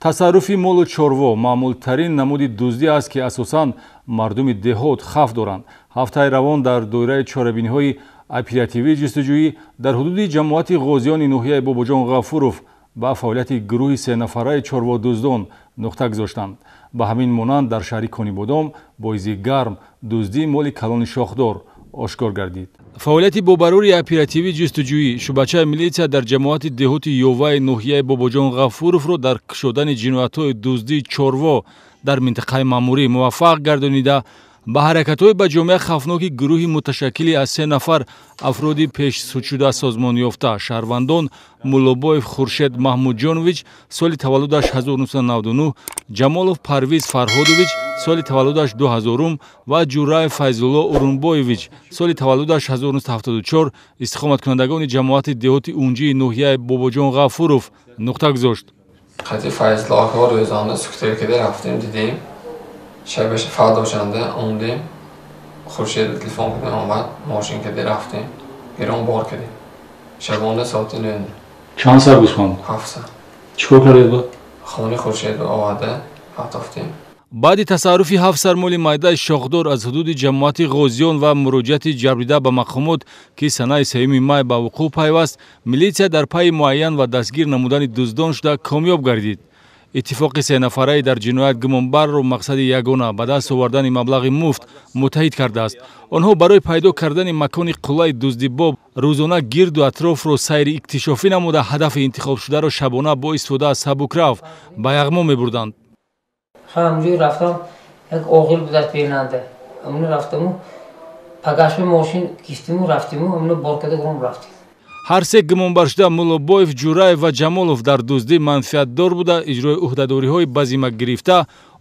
тасарруфи молу чорво маъмултарин намуди дуздӣ аст ки асосан мардуми деҳот хавф доранд. ҳафтаи равон дар доираи чорабиниҳои оперативии ҷустуҷӯӣ дар ҳудуди ҷамоати ғозиёни ноҳияи Бобоҷон Ғафуров ба фаъолияти гурӯҳи сенафараи чорводуздон нуқта гузоштанд. ба ҳамин монанд дар шаҳри Конибодом боизи гарм дуздии моли калони шохдор ошкор гардид. фаъолияти бобарури оперативии ҷустуҷӯӣ шӯъбачаи милитсия дар ҷамоати деҳоти Ёваи ноҳияи Бобоҷон Ғафуровро дар кушодани ҷиноятҳои дуздии чорво дар минтақаи маъмурӣ муваффақ гардонида ба ҳаракатҳои ба ҷомеа хавфноки гурӯҳи муташаккили аз 3 нафар афроди пешсудшуда созмонёфта шаҳрвандон Муллобоев Хуршед Маҳмудҷонович соли таваллудаш 1999, Ҷамолов Парвиз Фарҳодович соли таваллудаш 2000 ва Ҷураев Файзулло Урунбоевич соли таваллудаш 1974 истиқоматкунандагони ҷамоати деҳоти унҷии ноҳияи Бобоҷон Ғафуров нуқта гузошт. Қати Файзлоҳро рӯзона сухтиркида рафтем дидем. Шабаш фардошанда ондем. Хуршед телефон кудем омад, мошин киде рафтем. Гирон бор кидем. Шабона соати 9. Чанд сар гӯсфанд? 7 сар. Чикор кардед ба? Хони Хуршед оварда рафтем. баъди тасарруфи 7 сар моли майдаи шохдор аз ҳудуди ҷамоати ғозиён ва муроҷиати ҷабрида ба мақомот ки санаи 3 май ба вуқӯъ пайваст, милитсия дар пайи муайян ва дастгир намудани дуздон шуда комёб гардид. иттифоқи сенафараи дар ҷиноят гумонбарро мақсади ягона ба даст овардани маблағи муфт муттаҳид кардааст. онҳо барои пайдо кардани макони қуллаи дуздибоб рӯзона гирду атрофро сайри иктишофӣ намуда ҳадафи интихобшударо шабона бо истифода аз сабукрав ба яғмо мебурданд. ҳамҷӯ рафтам як оғил будад бинанда. Амно рафтаму пагашми мошин гифтиму рафтиму амно боркада гуром рафтим. ҳар се гумонбаршуда Муллобоев, Ҷураев ва Ҷамолов дар дуздӣ манфиатдор буда иҷрои уҳдадориҳои ба зимма гирифта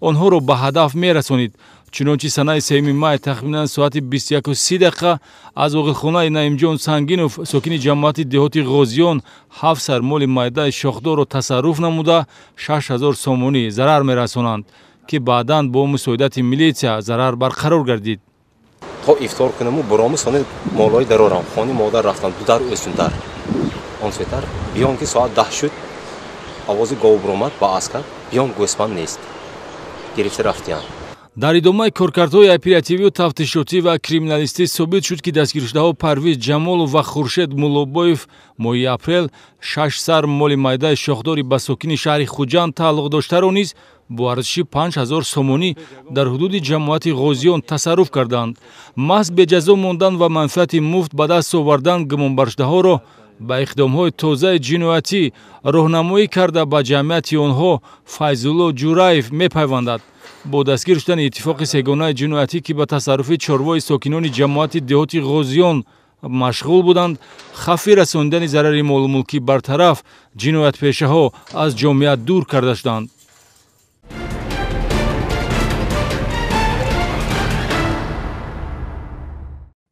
онҳоро ба ҳадаф мерасонид. чунончи санаи 3 май тахминан соати 21:30 аз оғилхонаи Наимҷон Сангинов сокини ҷамоати деҳоти ғозиён 7 сар моли майдаи шохдорро тасарруф намуда 6000 сомонӣ зарар мерасонанд ки баъдан бо мусоидати милитсия зарар барқарор гардид. то ифтор кунаму буроми сони молои дарорам хони модар рафтам дудар өсунтар он светар биён ки соат 10 шуд овози гов буромад ба аскар биён гӯспанд нест гирифта рафтиян. дар идомаи коркардҳои оперативию тафтишотӣ ва криминалистӣ собит шуд ки дастгиршудаҳо Парвиз Ҷамолов ва Хуршед Муллобоев моҳи апрел 6 сар моли майдаи шохдори ба сокини шаҳри Хуҷанд тааллуқ доштаро низ бо арзиши 5000 сомонӣ дар ҳудуди ҷамоати ғозиён тасарруф карданд. маҳз беҷазо мондан ва манфиати муфт ба даст овардан гумонбаршудаҳоро ба иқдомҳои тозаи ҷиноятӣ роҳнамоӣ карда ба ҷамъияти онҳо Файзулло Ҷураев мепайвандад. бо дастгир шудани иттифоқи сегонаи ҷиноятӣ ки ба тасарруфи чорвои сокинони ҷамоати деҳоти ғозиён машғул буданд, хафӣ расондани зарари молумулкӣ бартараф ҷиноятпешаҳо аз ҷомеа дур карда шуданд.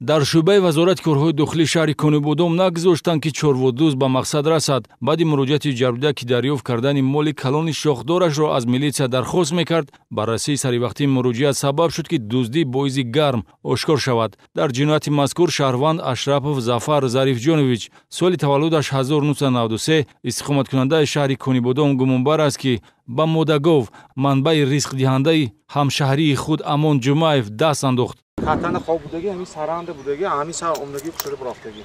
дар шӯъбаи вазорати корҳои дохилии шаҳри Конибодом нагузоштанд ки чорводуз ба мақсад расад. баъди муроҷиати ҷабрида ки дарёфт кардани моли калони шохдорашро аз милитсия дархост мекард, баррасии саривақтии муроҷиат сабаб шуд ки дуздӣ боизи гарм ошкор шавад. дар ҷинояти мазкур шаҳрванд Ашрапов Зафар Зарифҷонович соли таваллудаш 1993 истиқоматкунандаи шаҳри Конибодом гумонбар аст ки ба модагов манбаи ризқдиҳандаи ҳамшаҳрии худ Амон Ҷумаев даст андохт. Қатана хоб будagi, ҳамин саранда будagi, ҳамин сар омдаги пушириб рафтаги.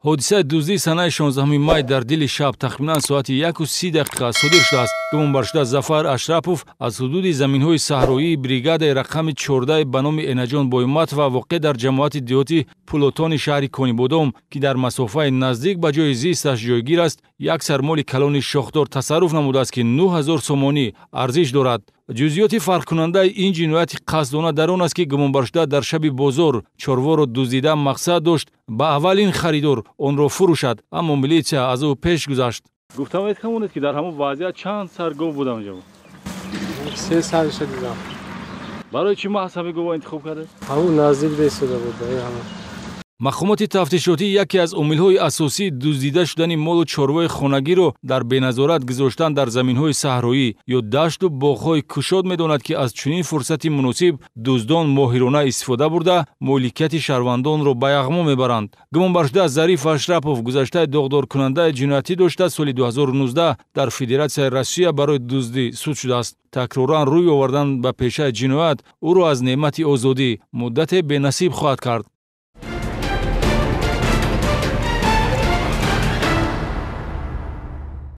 ҳодисаи дуздии санаи 16 май дар дили шаб тахминан соати 1:30 содир шудааст. гумонбаршуда Зафар Ашрапов аз ҳудуди заминҳои саҳроии бригадаи рақами 14 ба номи Энаҷон Боиматова воқеъ дар ҷамоати деҳоти Пулотони шаҳри Конибодом ки дар масофаи наздик ба ҷои зисташ ҷойгир аст, 1 сар моли калони шохдор тасарруф намудааст ки 9000 сомонӣ арзиш дорад. ҷузъиёти фарқкунандаи ин ҷинояти қасдона дар он аст ки гумонбаршуда дар шаби бозор чорворо дуздида мақсад дошт ба аввалин харидор онро фурӯшад, аммо милитсия аз ӯ пеш гузашт. гуфтамед камонед ки дар ҳамон вазъият чанд сар гов буда онҷа? 3 сарша дидам. барои чӣ маҳз ҳамин гова интихоб кардед? ҳамон наздик дестуда буд. махкумати тафтишотӣ яке аз омилҳои асосии дуздида шудани молу чорвои хонагиро дар беназорат гузоштан дар заминҳои саҳроӣ ё дашту боғҳои кушод медонад ки аз чунин фурсати муносиб дуздон моҳирона истифода бурда моликияти шаҳрвандонро ба яғмо мебаранд. гумонбаршуда Зариф Ашрапов гузаштаи доғдоркунандаи ҷиноятӣ дошта соли 2019 дар Федератсияи Россия барои дуздӣ суд шудааст. такроран рӯй овардан ба пешаи ҷиноят ӯро аз неъмати озодӣ муддате бенасиб хоҳад кард.